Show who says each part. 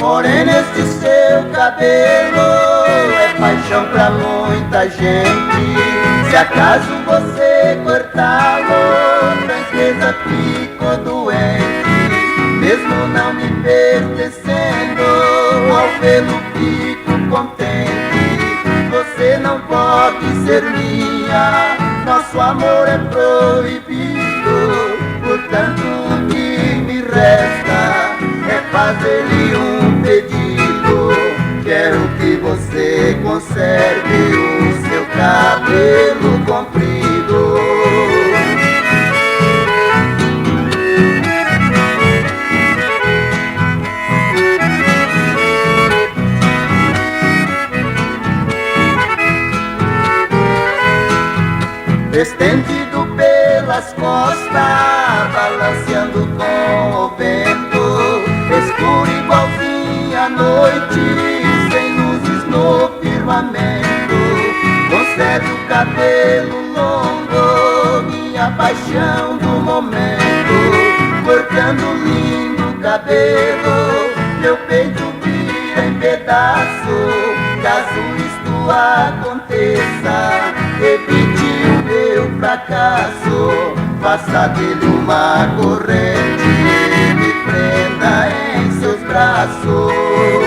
Speaker 1: Morena, este seu cabelo é paixão pra muita gente. Se acaso você cortá-lo, francesa, fico doente. Mesmo não me pertencendo, ao vê-lo fico contente. Você não pode ser minha, nosso amor é proibido. Portanto o que me resta é fazer-lhe um pedido. Quero que você conserve o seu cabelo comprido. Estendido pelas costas, balanceando com o vento, escuro igualzinho à noite, sem luzes no firmamento. Concede o cabelo longo, minha paixão do momento. Cortando lindo cabelo, meu peito vira em pedaço. Caso isto aconteça, evite o meu fracasso. Faça dele uma corrente e me prenda em seus braços.